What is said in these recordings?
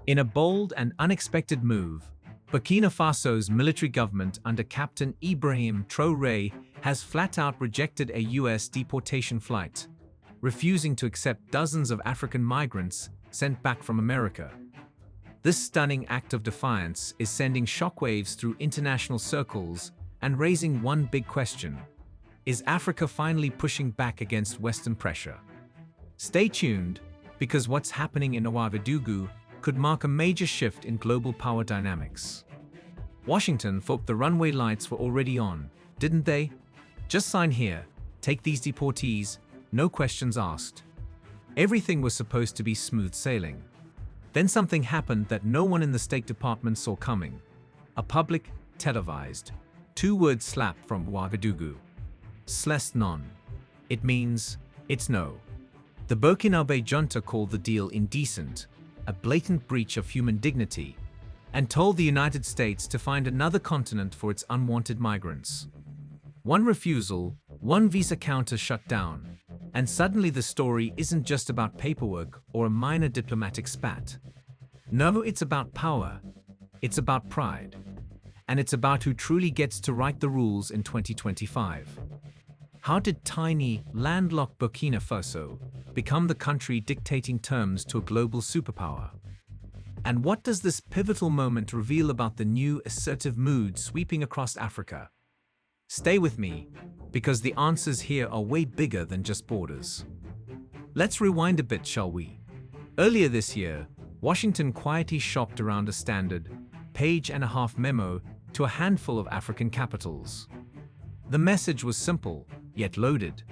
In a bold and unexpected move, Burkina Faso's military government under Captain Ibrahim Traoré has flat-out rejected a US deportation flight, refusing to accept dozens of African migrants sent back from America. This stunning act of defiance is sending shockwaves through international circles and raising one big question: is Africa finally pushing back against Western pressure? Stay tuned, because what's happening in Ouagadougou could mark a major shift in global power dynamics. Washington thought the runway lights were already on, didn't they? Just sign here, take these deportees, no questions asked. Everything was supposed to be smooth sailing. Then something happened that no one in the State Department saw coming. A public, televised, two-word slap from Ouagadougou. Slest non. It means, it's no. The Burkinabe junta called the deal indecent, a blatant breach of human dignity, and told the United States to find another continent for its unwanted migrants. One refusal, one visa counter shut down, and suddenly the story isn't just about paperwork or a minor diplomatic spat. No, it's about power, it's about pride, and it's about who truly gets to write the rules in 2025. How did tiny, landlocked Burkina Faso become the country dictating terms to a global superpower? And what does this pivotal moment reveal about the new, assertive mood sweeping across Africa? Stay with me, because the answers here are way bigger than just borders. Let's rewind a bit, shall we? Earlier this year, Washington quietly shopped around a standard, page-and-a-half memo to a handful of African capitals. The message was simple, yet loaded.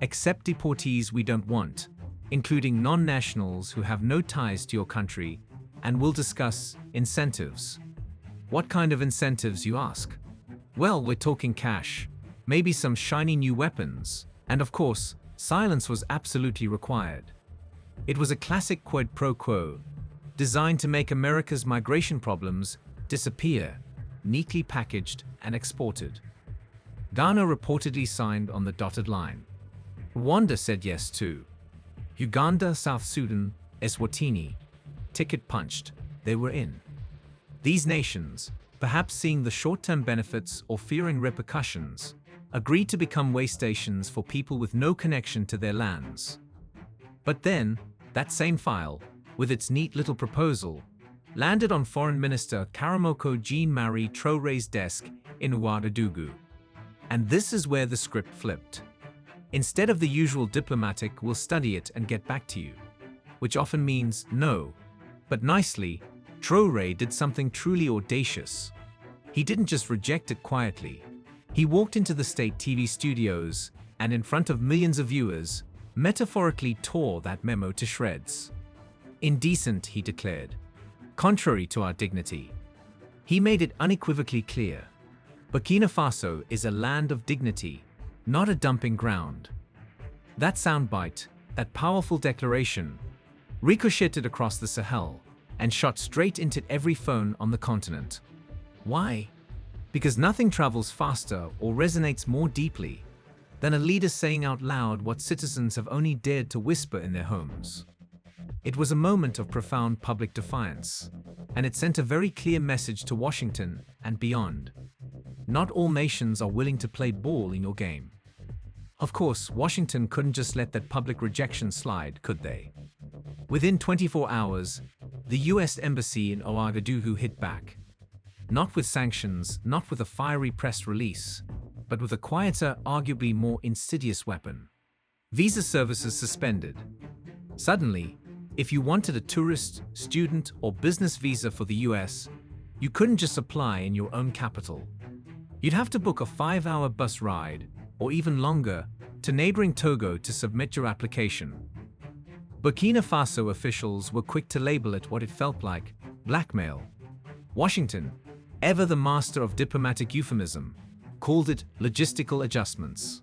Accept deportees we don't want, including non-nationals who have no ties to your country, and we'll discuss incentives. What kind of incentives, you ask? Well, we're talking cash, maybe some shiny new weapons, and of course, silence was absolutely required. It was a classic quid pro quo, designed to make America's migration problems disappear, neatly packaged and exported. Ghana reportedly signed on the dotted line. Rwanda said yes too. Uganda, South Sudan, Eswatini, ticket punched, they were in. These nations, perhaps seeing the short-term benefits or fearing repercussions, agreed to become way stations for people with no connection to their lands. But then, that same file, with its neat little proposal, landed on Foreign Minister Karamoko Jean-Marie Traoré's desk in Ouagadougou. And this is where the script flipped. Instead of the usual diplomatic "we'll study it and get back to you," which often means no, but nicely, Traoré did something truly audacious. He didn't just reject it quietly. He walked into the state TV studios and, in front of millions of viewers, metaphorically tore that memo to shreds. Indecent, he declared. Contrary to our dignity. He made it unequivocally clear. Burkina Faso is a land of dignity, not a dumping ground. That soundbite, that powerful declaration, ricocheted across the Sahel and shot straight into every phone on the continent. Why? Because nothing travels faster or resonates more deeply than a leader saying out loud what citizens have only dared to whisper in their homes. It was a moment of profound public defiance, and it sent a very clear message to Washington and beyond. Not all nations are willing to play ball in your game. Of course, Washington couldn't just let that public rejection slide, could they? Within 24 hours, the US Embassy in Ouagadougou hit back. Not with sanctions, not with a fiery press release, but with a quieter, arguably more insidious weapon. Visa services suspended. Suddenly, if you wanted a tourist, student, or business visa for the US, you couldn't just apply in your own capital. You'd have to book a 5-hour bus ride, or even longer, to neighboring Togo to submit your application. Burkina Faso officials were quick to label it what it felt like: blackmail. Washington, ever the master of diplomatic euphemism, called it logistical adjustments.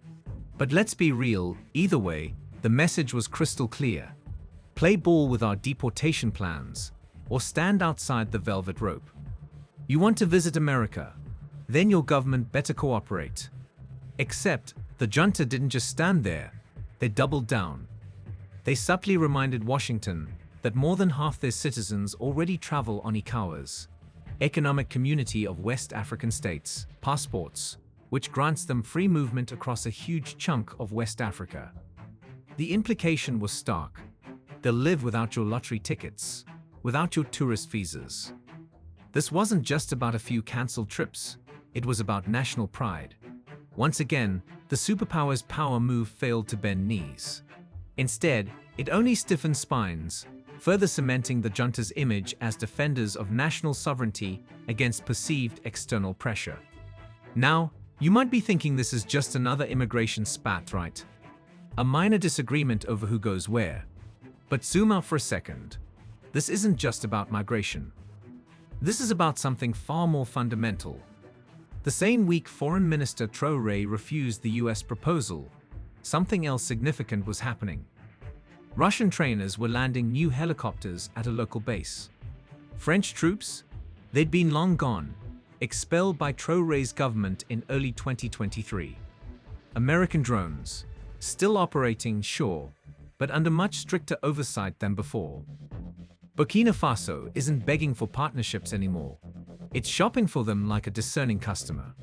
But let's be real, either way, the message was crystal clear. Play ball with our deportation plans, or stand outside the velvet rope. You want to visit America? Then your government better cooperate. Except, the junta didn't just stand there, they doubled down. They subtly reminded Washington that more than half their citizens already travel on ECOWAS, Economic Community of West African States, passports, which grants them free movement across a huge chunk of West Africa. The implication was stark. They'll live without your lottery tickets, without your tourist visas. This wasn't just about a few cancelled trips, it was about national pride. Once again, the superpower's power move failed to bend knees. Instead, it only stiffened spines, further cementing the junta's image as defenders of national sovereignty against perceived external pressure. Now, you might be thinking this is just another immigration spat, right? A minor disagreement over who goes where. But zoom out for a second. This isn't just about migration. This is about something far more fundamental. The same week Foreign Minister Traore refused the US proposal, something else significant was happening. Russian trainers were landing new helicopters at a local base. French troops? They'd been long gone, expelled by Traoré's government in early 2023. American drones, still operating, sure, but under much stricter oversight than before. Burkina Faso isn't begging for partnerships anymore. It's shopping for them like a discerning customer.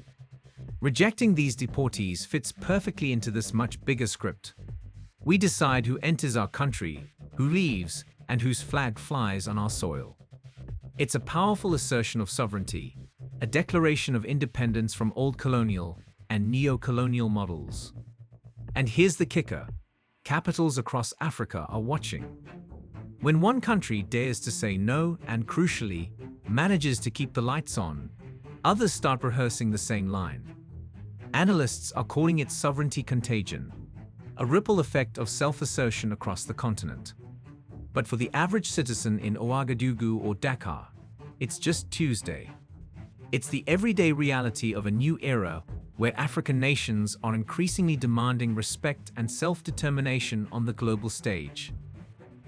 Rejecting these deportees fits perfectly into this much bigger script. We decide who enters our country, who leaves, and whose flag flies on our soil. It's a powerful assertion of sovereignty, a declaration of independence from old colonial and neo-colonial models. And here's the kicker: capitals across Africa are watching. When one country dares to say no and, crucially, manages to keep the lights on, others start rehearsing the same line. Analysts are calling it sovereignty contagion, a ripple effect of self-assertion across the continent. But for the average citizen in Ouagadougou or Dakar, it's just Tuesday. It's the everyday reality of a new era where African nations are increasingly demanding respect and self-determination on the global stage.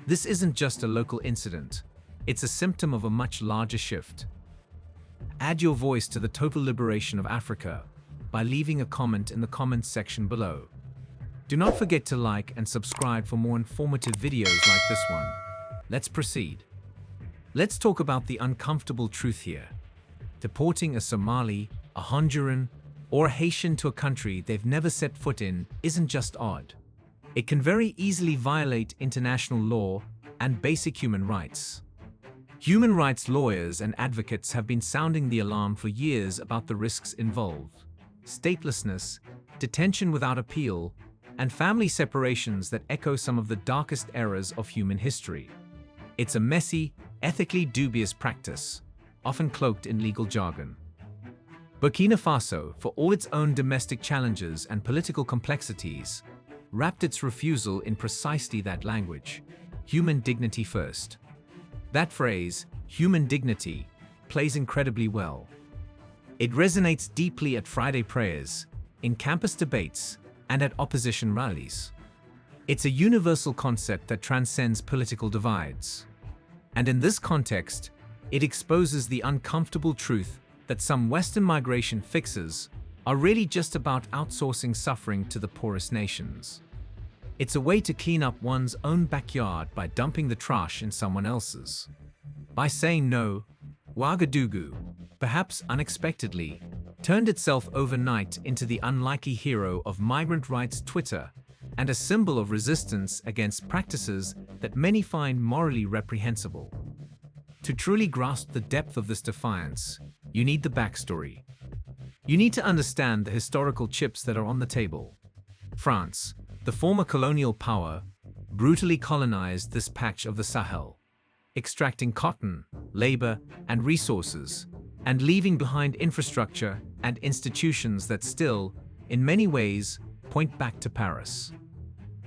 This isn't just a local incident, it's a symptom of a much larger shift. Add your voice to the total liberation of Africa by leaving a comment in the comments section below. Do not forget to like and subscribe for more informative videos like this one. Let's proceed. Let's talk about the uncomfortable truth here. Deporting a Somali, a Honduran, or a Haitian to a country they've never set foot in isn't just odd. It can very easily violate international law and basic human rights. Human rights lawyers and advocates have been sounding the alarm for years about the risks involved: statelessness, detention without appeal, and family separations that echo some of the darkest eras of human history. It's a messy, ethically dubious practice, often cloaked in legal jargon. Burkina Faso, for all its own domestic challenges and political complexities, wrapped its refusal in precisely that language: human dignity first. That phrase, human dignity, plays incredibly well. It resonates deeply at Friday prayers, in campus debates, and at opposition rallies. It's a universal concept that transcends political divides. And in this context, it exposes the uncomfortable truth that some Western migration fixes are really just about outsourcing suffering to the poorest nations. It's a way to clean up one's own backyard by dumping the trash in someone else's. By saying no, Ouagadougou, perhaps unexpectedly, turned itself overnight into the unlikely hero of migrant rights Twitter and a symbol of resistance against practices that many find morally reprehensible. To truly grasp the depth of this defiance, you need the backstory. You need to understand the historical chips that are on the table. France, the former colonial power, brutally colonized this patch of the Sahel, extracting cotton, labor, and resources, and leaving behind infrastructure and institutions that still, in many ways, point back to Paris.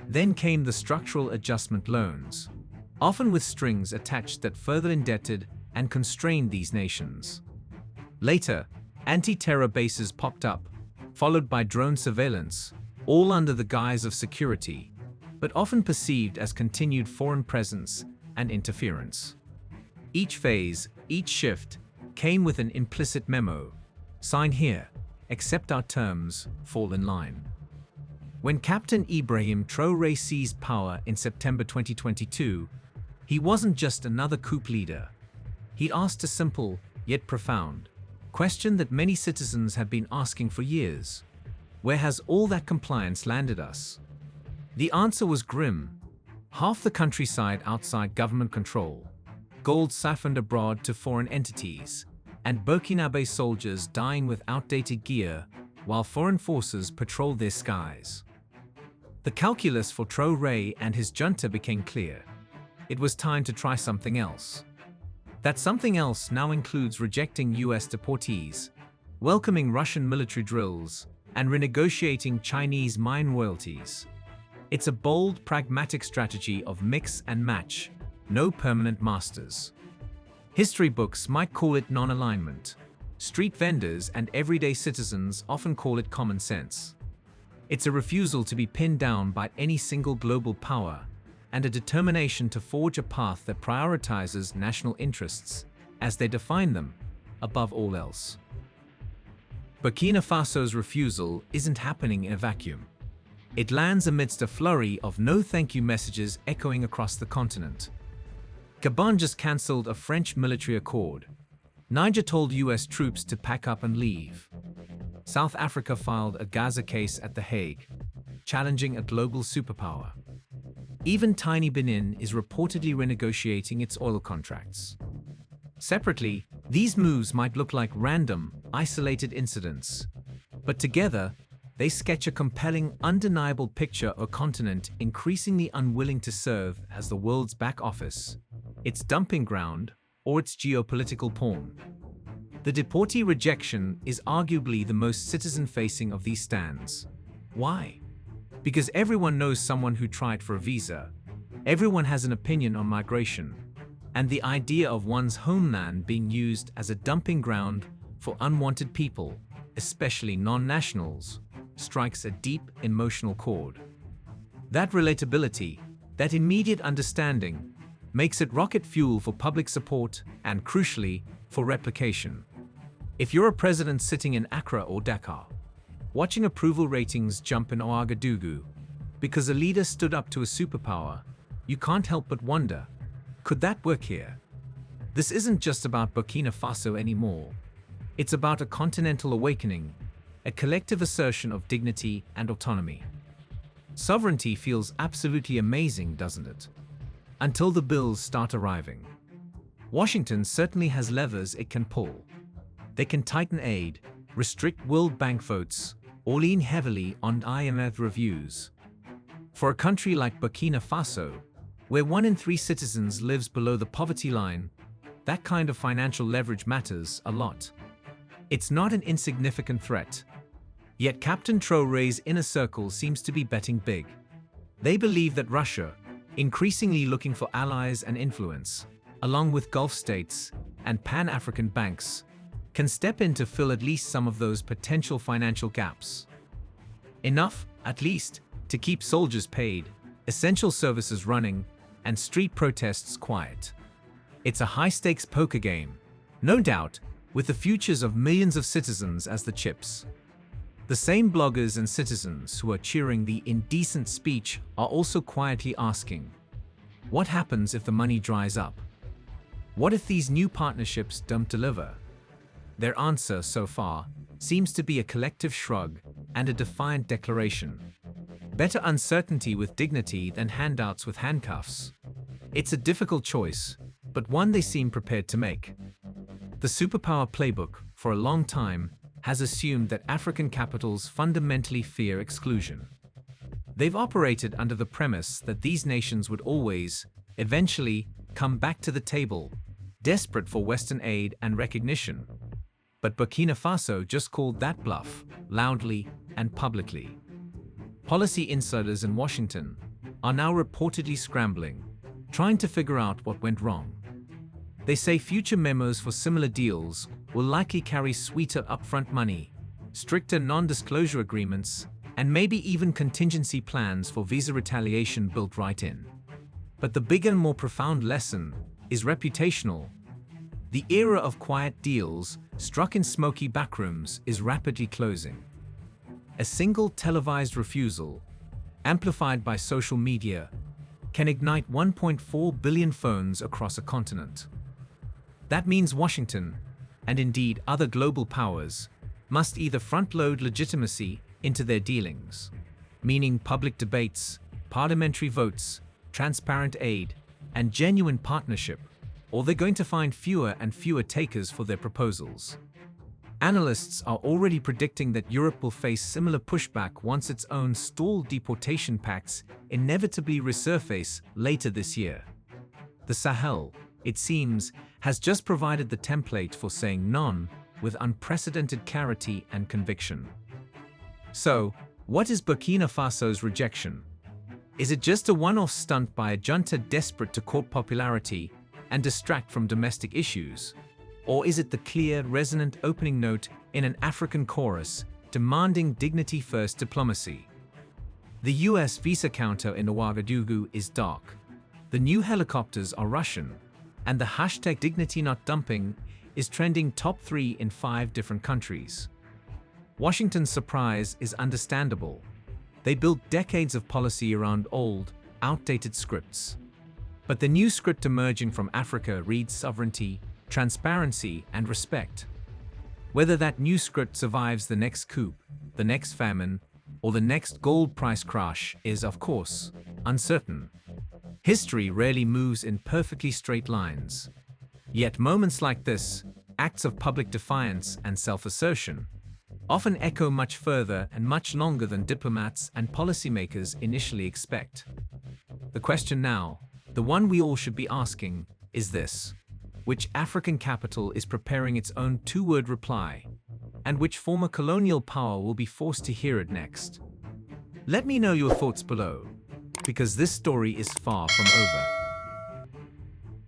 Then came the structural adjustment loans, often with strings attached that further indebted and constrained these nations. Later, anti-terror bases popped up, followed by drone surveillance, all under the guise of security, but often perceived as continued foreign presence and interference. Each phase, each shift, came with an implicit memo: sign here, accept our terms, fall in line. When Captain Ibrahim Traoré seized power in September 2022, He wasn't just another coup leader. He'd asked a simple, yet profound, question that many citizens had been asking for years. Where has all that compliance landed us? The answer was grim. Half the countryside outside government control, gold siphoned abroad to foreign entities, and Burkinabe soldiers dying with outdated gear while foreign forces patrolled their skies. The calculus for Traoré and his junta became clear. It was time to try something else. That something else now includes rejecting US deportees, welcoming Russian military drills, and renegotiating Chinese mine royalties. It's a bold, pragmatic strategy of mix and match, no permanent masters. History books might call it non-alignment. Street vendors and everyday citizens often call it common sense. It's a refusal to be pinned down by any single global power, and a determination to forge a path that prioritizes national interests, as they define them, above all else. Burkina Faso's refusal isn't happening in a vacuum. It lands amidst a flurry of no thank you messages echoing across the continent. Gabon just cancelled a French military accord. Niger told US troops to pack up and leave. South Africa filed a Gaza case at The Hague, challenging a global superpower. Even tiny Benin is reportedly renegotiating its oil contracts. Separately, these moves might look like random, isolated incidents, but together, they sketch a compelling, undeniable picture of a continent increasingly unwilling to serve as the world's back office, its dumping ground, or its geopolitical pawn. The deportee rejection is arguably the most citizen-facing of these stands. Why? Because everyone knows someone who tried for a visa, everyone has an opinion on migration, and the idea of one's homeland being used as a dumping ground for unwanted people, especially non-nationals, strikes a deep emotional chord. That relatability, that immediate understanding, makes it rocket fuel for public support and, crucially, for replication. If you're a president sitting in Accra or Dakar, watching approval ratings jump in Ouagadougou because a leader stood up to a superpower, you can't help but wonder, could that work here? This isn't just about Burkina Faso anymore. It's about a continental awakening, a collective assertion of dignity and autonomy. Sovereignty feels absolutely amazing, doesn't it? Until the bills start arriving. Washington certainly has levers it can pull. They can tighten aid, restrict World Bank votes, or lean heavily on IMF reviews. For a country like Burkina Faso, where 1 in 3 citizens lives below the poverty line, that kind of financial leverage matters a lot. It's not an insignificant threat. Yet Captain Traoré's inner circle seems to be betting big. They believe that Russia, increasingly looking for allies and influence, along with Gulf states and Pan-African banks, can step in to fill at least some of those potential financial gaps. Enough, at least, to keep soldiers paid, essential services running, and street protests quiet. It's a high-stakes poker game, no doubt, with the futures of millions of citizens as the chips. The same bloggers and citizens who are cheering the indecent speech are also quietly asking, what happens if the money dries up? What if these new partnerships don't deliver? Their answer so far seems to be a collective shrug and a defiant declaration. Better uncertainty with dignity than handouts with handcuffs. It's a difficult choice, but one they seem prepared to make. The superpower playbook, for a long time, has assumed that African capitals fundamentally fear exclusion. They've operated under the premise that these nations would always, eventually, come back to the table, desperate for Western aid and recognition. But Burkina Faso just called that bluff, loudly and publicly. Policy insiders in Washington are now reportedly scrambling, trying to figure out what went wrong. They say future memos for similar deals will likely carry sweeter upfront money, stricter non-disclosure agreements, and maybe even contingency plans for visa retaliation built right in. But the bigger and more profound lesson is reputational. The era of quiet deals, struck in smoky backrooms, is rapidly closing. A single televised refusal, amplified by social media, can ignite 1.4 billion phones across a continent. That means Washington, and indeed other global powers, must either front-load legitimacy into their dealings, meaning public debates, parliamentary votes, transparent aid, and genuine partnership, or they're going to find fewer and fewer takers for their proposals. Analysts are already predicting that Europe will face similar pushback once its own stalled deportation pacts inevitably resurface later this year. The Sahel, it seems, has just provided the template for saying none with unprecedented clarity and conviction. So, what is Burkina Faso's rejection? Is it just a one-off stunt by a junta desperate to court popularity and distract from domestic issues? Or is it the clear, resonant opening note in an African chorus demanding dignity-first diplomacy? The US visa counter in Ouagadougou is dark. The new helicopters are Russian, and the hashtag dignity not dumping is trending top 3 in 5 different countries. Washington's surprise is understandable. They built decades of policy around old, outdated scripts. But the new script emerging from Africa reads sovereignty, transparency, and respect. Whether that new script survives the next coup, the next famine, or the next gold price crash is, of course, uncertain. History rarely moves in perfectly straight lines. Yet moments like this, acts of public defiance and self-assertion, often echo much further and much longer than diplomats and policymakers initially expect. The question now, the one we all should be asking, is this: which African capital is preparing its own two-word reply, and which former colonial power will be forced to hear it next? Let me know your thoughts below, because this story is far from over.